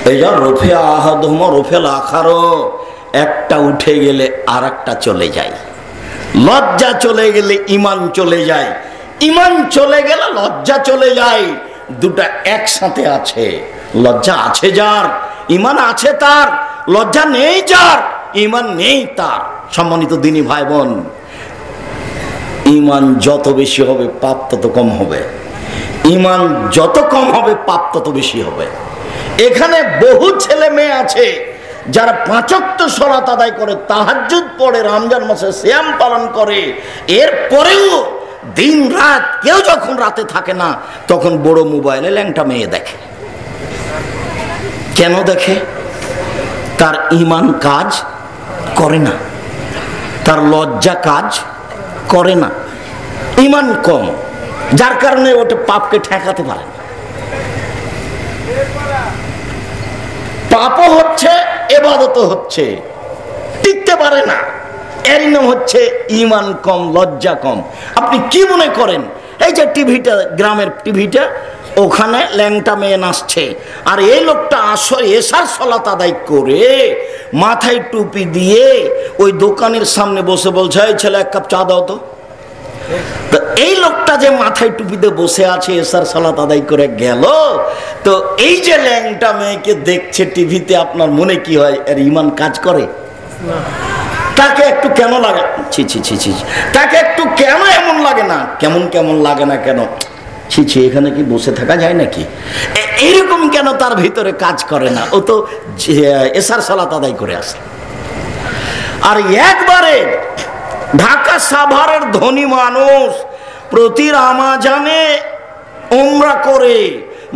এই যা রফে আহাদুহুমা রফেল আখারো, একটা উঠে গেলে আর একটা চলে যায়। লজ্জা চলে গেলে ইমান চলে যায়, ইমান চলে গেলে লজ্জা চলে যায়। দুটা একসাথে আছে। লজ্জা আছে যার, ইমান আছে তার। লজ্জা নেই যার, ইমান নেই তার। সম্মানিত দিনী ভাই বোন, ইমান যত বেশি হবে পাপ তত কম হবে। ইমান যত কম হবে পাপ তত বেশি হবে। এখানে বহু ছেলে মেয়ে আছে যারা 5 ওয়াক্ত সালাত আদায় করে, তাহাজ্জুদ পড়ে, রমজান মাসে সিয়াম পালন করে, এরপরেও দিন রাত কেউ যখন রাতে থাকে না তখন বড় মোবাইলে ল্যাংটা মেয়ে দেখে। কেন দেখে? তার ইমান কাজ করে না, তার লজ্জা কাজ করে না, ইমান কম, যার কারণে ওটা পাপকে ঠেকাতে পারে না। পাপও হচ্ছে, ইবাদতও হচ্ছে, টিকতে পারে না। এর নাম হচ্ছে ইমান কম, লজ্জা কম। আপনি কি মনে করেন এই যে টিভিটা, গ্রামের টিভিটা, ওখানে ল্যাংটা মেয়ে নাচছে, আর এই লোকটা এশার সালাত আদায় করে মাথায় টুপি দিয়ে ওই দোকানের সামনে বসে বলছে, এই ছেলে এক কাপ চা দাও তো। এই লোকটা যে মাথায় টুপিতে বসে আছে, এশার সালাত আদায় করে গেল, তো এই যে ল্যাংটা মেয়েকে দেখছে টিভিতে, আপনার মনে কি হয়? এর ইমান কাজ করে? তাকে একটু কেন লাগে? ছি ছি ছি ছি, তাকে একটু কেন এমন লাগে না? কেমন কেমন লাগে না কেন? ছি ছি, এখানে কি বসে থাকা যায় নাকি? এইরকম কেন তার ভিতরে কাজ করে না? ও তো এশার সালাত আদায় করে আসে। আর একবারে ঢাকা সাভারের ধনী মানুষ প্রতি রমজানে উমরা করে,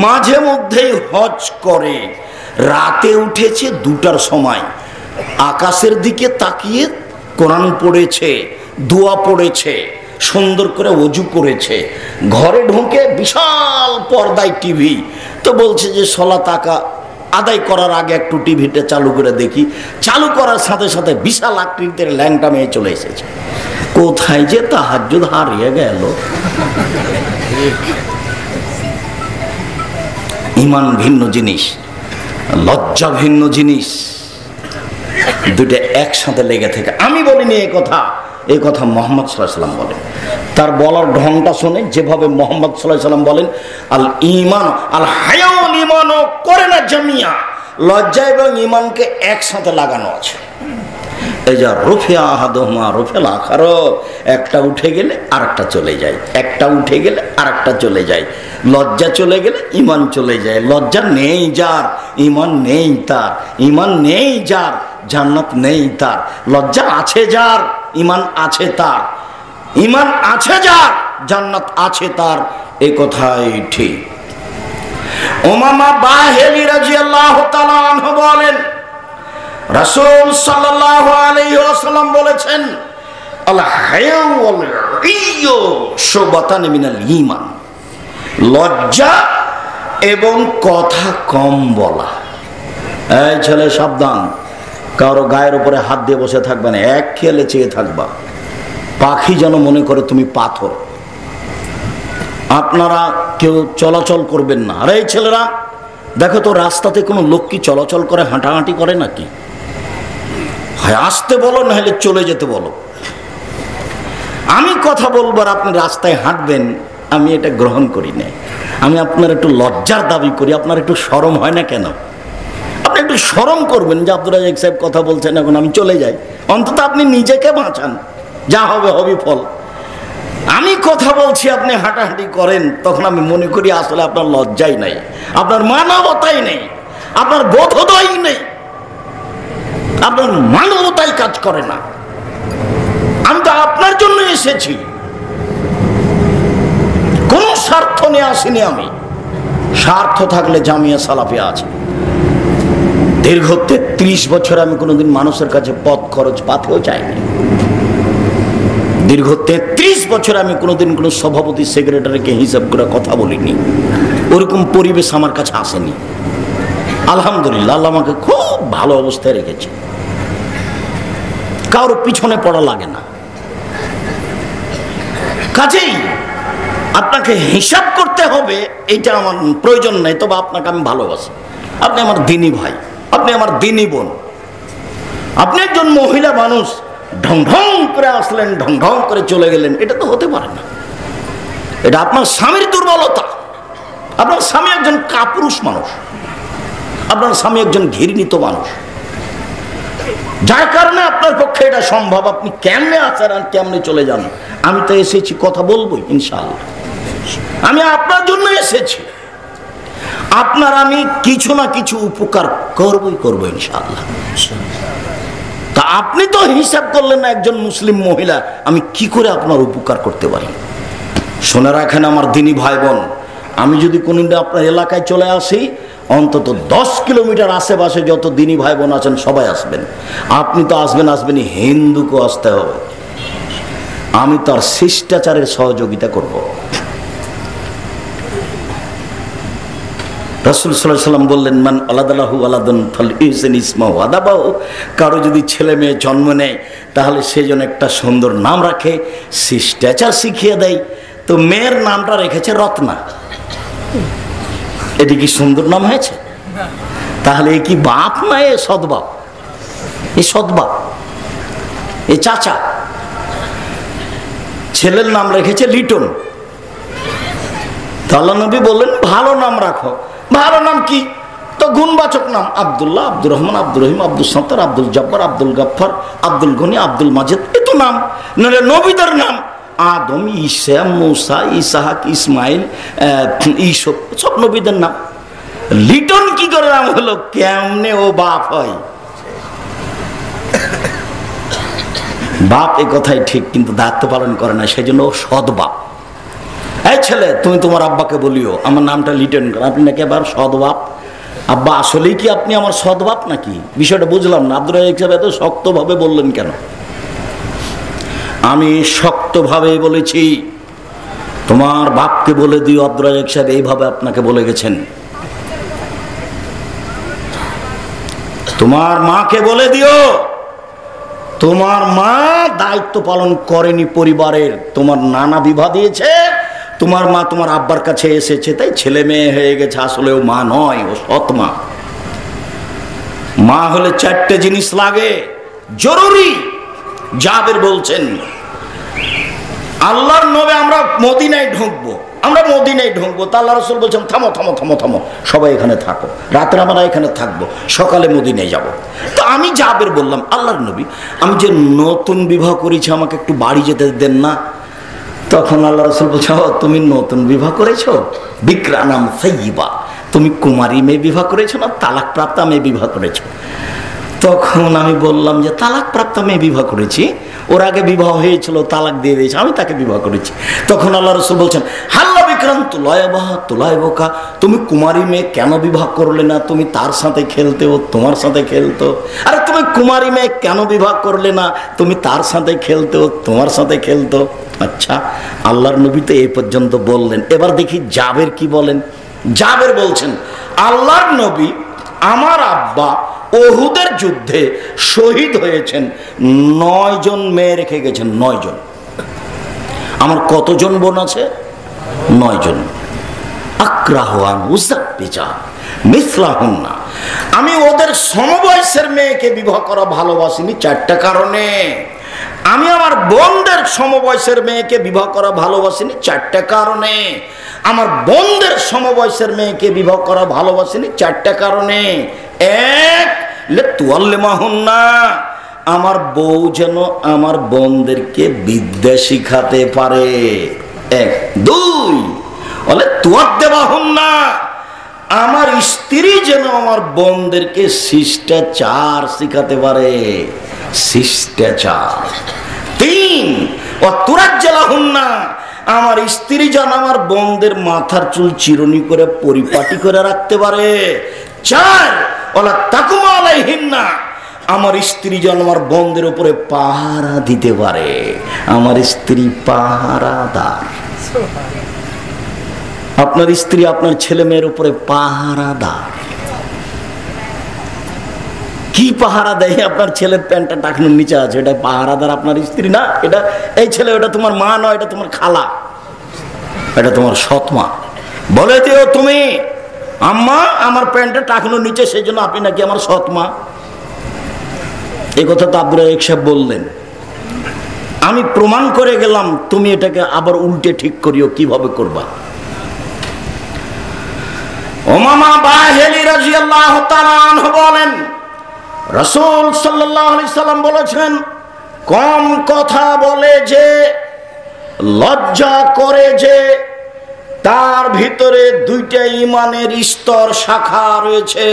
মাঝে মধ্যেই হজ করে, রাতে উঠেছে 2টার সময়, আকাশের দিকে তাকিয়ে কোরআন পড়েছে, দোয়া পড়েছে, সুন্দর করে ওযু করেছে, ঘরে ঢুকে বিশাল পর্দায় টিভি। তো বলছে যে সালাত আদায় করার আগে একটু টিভিটা চালু করে দেখি। চালু করার সাথে সাথে বিশাল আকৃতির ল্যাংটা মেয়ে চলে এসেছে। কোথায় যে তাহাজ্জুদ হারিয়ে গেল। ইমান ভিন্ন জিনিস, লজ্জা ভিন্ন জিনিস, দুটো একসাথে লেগে থেকে। আমি বলিনি এই কথা, এই কথা মুহাম্মদ সাল্লাল্লাহু আলাইহি ওয়াসাল্লাম বলেন। তার বলার ঢংটা শুনে যেভাবে মুহাম্মদ সাল্লাল্লাহু আলাইহি ওয়াসাল্লাম বলেন, আল ঈমান আল হায়াউল ঈমান করে না জামিয়া, লজ্জা এবং ঈমানকে একসাথে লাগানো আছে। এই যে রফিয়া আহাদুহুমা রফিল আখারো, একটা উঠে গেলে আরেকটা চলে যায়, একটা উঠে গেলে আরেকটা চলে যায়। লজ্জা চলে গেলে ঈমান চলে যায়। লজ্জা নেই যার, ঈমান নেই তার। ঈমান নেই যার, জান্নাত নেই তার। লজ্জা আছে যার, ঈমান আছে তার। ঈমান আছে যার, জান্নাত আছে তার। এই কথাই ঠিক। উমামা বাহিলি রাদিয়াল্লাহু তাআলা আনহু বলেন, রাসূল সাল্লাল্লাহু আলাইহি ওয়াসাল্লাম বলেছেন, আল হায়া ওয়াল রিয়ু শুবাতান মিনাল ঈমান। লজ্জা এবং কথা কম বলা। এই ছেলে সাবধান, কারো গায়ের উপরে হাত দিয়ে বসে থাকবে না, এক খেলে চেয়ে থাকবা। পাখি যেন মনে করে তুমি পাথর। আপনারা কেউ চলাচল করবেন না। আরে এই ছেলেরা দেখো তো, রাস্তাতে কোনো লোক কি চলাচল করে, হাঁটাহাঁটি করে নাকি? হয় আসতে বলো, নাহলে চলে যেতে বলো। আমি কথা বলবো আর আপনি রাস্তায় হাঁটবেন, আমি এটা গ্রহণ করি না। আমি আপনার একটু লজ্জার দাবি করি। আপনার একটু শরম হয় না কেন? আপনি একটু শরম করবেন যে আব্দুর রাজ্জাক সাহেব কথা বলছেন, এখন আমি চলে যাই। অন্তত আপনি নিজেকে বাঁচান, যা হবে হবে ফল। আমি কথা বলছি, আপনি হাঁটাহাঁটি করেন, তখন আমি মনে করি আসলে আপনার লজ্জাই নাই, আপনার মানবতাই নেই, আপনার বোধোদয় নেই, আপনার মানবতাই কাজ করে না। আমি তো আপনার জন্য এসেছি, কোন স্বার্থ নিয়ে আসিনি আমি। স্বার্থ থাকলে জামিয়া সালাফিয়া আছে। দীর্ঘ 33 বছর আমি কোনোদিন মানুষের কাছে পথ খরচ পাতেও চাইনি। দীর্ঘ 33 বছর আমি কোনোদিন কোনো সভাপতি সেক্রেটারিকে হিসাব করে কথা বলিনি। ওরকম পরিবেশ আমার কাছে আসেনি। আলহামদুলিল্লাহ, আল্লাহ আমাকে খুব ভালো অবস্থায় রেখেছে। কারোর পিছনে পড়া লাগে না। কাজেই আপনাকে হিসাব করতে হবে, এটা আমার প্রয়োজন নাই, তবে আপনাকে আমি ভালোবাসি। আপনি আমার দিনী ভাই, আপনি আমার দিনী বোন। আপনি একজন মহিলা মানুষ, ঢং ঢং করে আসলেন, ঢং ঢং করে চলে গেলেন, এটা তো হতে পারে না। এটা আপনার স্বামীর দুর্বলতা। আপনার স্বামী একজন কাপুরুষ মানুষ, আপনার স্বামী একজন ঘৃণিত মানুষ, যার কারণে আপনার পক্ষে এটা সম্ভব। আপনি কেমনে আসেন আর কেমনে চলে যান। আমি তো এসেছি, কথা বলবোই ইনশাআল্লাহ। আমি আপনার জন্য এসেছি, আপনার আমি কিছু না কিছু উপকার করবো ইনশাআল্লাহ। তা আপনি তো হিসাব করলেন না একজন মুসলিম মহিলা, আমি কি করে আপনার উপকার করতে পারি। শুনে রাখেন আমার দিনী ভাই বোন, আমি যদি কোনদিন আপনার এলাকায় চলে আসি, অন্তত 10 কিলোমিটার আশেপাশে যত দিনী ভাই বোন আছেন সবাই আসবেন। আপনি তো আসবেনই, হিন্দুকেও আসতে হবে। আমি তার শিষ্টাচারের সহযোগিতা করব। রাসূল সাল্লাল্লাহু আলাইহি ওয়াসাল্লাম বললেন, মান আলাদালাহু আলাদুন ফালইহসিন ইসমাহু আদাবাহু। কারো যদি ছেলে মেয়ে জন্ম নেয় তাহলে সে যেন একটা সুন্দর নাম রাখে, শিষ্টাচার শিখিয়ে দেয়। তো মেয়ের নামটা রেখেছে রত্না। এটি কি সুন্দর নাম হয়েছে? তাহলে এ কি বাপ না এ সৎবাপ? এ সৎবাপ, এ চাচা। ছেলের নাম রেখেছে লিটন। আল্লাহ নবী বললেন ভালো নাম রাখো। ভালো নাম কি? তো গুণবাচক নাম, আব্দুল্লাহ, আব্দুর রহমান, আব্দুর রহিম, আব্দুল সত্তার, আব্দুল জব্বার, আব্দুল গফফার, আব্দুল গনি, আব্দুল মাজিদ। এ তো নাম। নাহলে নবীদের নাম আদম, ঈসা, মুসা, ইসহাক, ইসমাইল, ঈসব, সব নবীদের নাম। লিটন কি করে নাম হলো? কেমনে ও বাপ হয়? বাপ এ কথাই ঠিক, কিন্তু দায়িত্ব পালন করে না, সেই জন্য ও সৎ বাপ। এই ছেলে, তুমি তোমার আব্বাকে বলিও আমার নামটা লিটন কর। আপনি নাকি আবার সৎ বাপ? আব্বা আসলেই কি আপনি আমার সৎ বাপ নাকি? বিষয়টা বুঝলাম না। আব্দুর রাজ্জাক সাহেব এত শক্তভাবে বললেন কেন? আমি শক্তভাবে বলেছি, তোমার বাপকে বলে দিও আব্দুর রাজ্জাক সাহেব এইভাবে আপনাকে বলে গেছেন। তোমার মাকে বলে দিও, তোমার মা দায়িত্ব পালন করেনি পরিবারের। তোমার নানা বিবাহ দিয়েছে, তোমার মা তোমার আব্বার কাছে এসেছে, তাই ছেলে মেয়ে হয়ে গেছে। আসলে ও মা নয়, ও সৎ মা। মা হলে 4টে জিনিস লাগে, জরুরি। জাবের বলছেন, আল্লাহর নবী আমরা মদিনায় ঢুকবো, আমরা মদিনায় ঢুকবো। তা আল্লাহ রাসূল বলছেন থামো থামো থামো থামো, সবাই এখানে থাকো, রাতের আমরা এখানে থাকবো, সকালে মদিনায় যাব। তো আমি জাবের বললাম, আল্লাহর নবী আমি যে নতুন বিবাহ করেছি, আমাকে একটু বাড়ি যেতে দেন না। তখন আল্লাহ রাসূল বলছে, তুমি নতুন বিবাহ করেছো? বিক্রানাম সাইয়্যিবা, তুমি কুমারী মেয়ে বিবাহ করেছো না তালাক প্রাপ্তা মেয়ে বিবাহ করেছো? তখন আমি বললাম যে তালাক প্রাপ্ত মেয়ে বিবাহ করেছি, ওর আগে বিবাহ হয়েছিল, তালাক দিয়ে দিয়েছে, আমি তাকে বিবাহ করেছি। তখন আল্লাহ রাসূল বলছেন, হাল্লা বিক্রাম তুলাইবোকা, তুমি কুমারী মেয়ে কেন বিবাহ করলে না? তুমি তার সাথে খেলতে, ও তোমার সাথে খেলতো। আরে তুমি কুমারী মেয়ে কেন বিবাহ করলে না? তুমি তার সাথে খেলতে, ও তোমার সাথে খেলতো। আচ্ছা, আল্লাহর নবী তো এই পর্যন্ত বললেন। এবার দেখি জাবের কি বলেন। জাবের বলছেন, আল্লাহর নবী আমার আব্বা উহুদের যুদ্ধে শহীদ হয়েছেন, 9 জন মেয়ে রেখে গেছেন। 9 জন। আমার কতজন বোন আছে? 9 জন। আক্রাহান উযাব্বিজা মিসলাহুন্না, আমি ওদের সমবয়সের মেয়েকে বিবাহ করা ভালোবাসিনি 4টা কারণে। আমি আমার বোনদের সমবয়সের মেয়েকে বিবাহ করা ভালোবাসিনি 4টা কারণে। আমার বোনদের সমবয়সের মেয়েকে বিবাহ করা ভালোবাসিনি 4টা কারণে। 1, লিতুআল্লিমাহুন্না, আমার বউ যেন আমার বোনদেরকে বিদ্যা শিখাতে পারে। 1, 2, বলে তুআদ্দিবাহুন্না, আমার স্ত্রী যেন আমার বোনদেরকে শিষ্টাচার শিখাতে পারে। শিষ্টাচার। 3, ওয়াতুরাজ্জালাহুন্না, আমার স্ত্রী যেন আমার বোনদের মাথার চুল চিরুনি করে পরিপাটি করে রাখতে পারে। 4, ওয়ালা তাকুমা আলাইহিন্না, আমার স্ত্রী যেন আমার বোনদের উপরে পাহারা দিতে পারে। আমার স্ত্রী পাহারাদার। আপনার স্ত্রী আপনার ছেলে মেয়ের উপরে পাহারাদার। কি পাহারা দেয়? আপনার ছেলের প্যান্টটা টাকনুর নিচে আছে, এটা পাহারাদার আপনার স্ত্রী না। এটা এই ছেলে, এটা তোমার মা নয়, এটা তোমার খালা, এটা তোমার সৎ মা। বলে দিও তুমি আম্মা আমার প্যান্টটা টাকনো নিচে, সেই জন্য আপনি নাকি আমার সৎ মা। এই কথা তো আব্দুর রাজ্জাক সাহেব বললেন। আমি প্রমাণ করে গেলাম, তুমি এটাকে আবার উল্টে ঠিক করিও, কিভাবে করবা। উমামা বাহিলি রাদিয়াল্লাহু তাআলা আনহু বলেন, রাসূল সাল্লাল্লাহু আলাইহি সাল্লাম বলেছেন, কম কথা বলে যে, লজ্জা করে যে, তার ভিতরে দুইটা ঈমানের স্তর শাখা রয়েছে।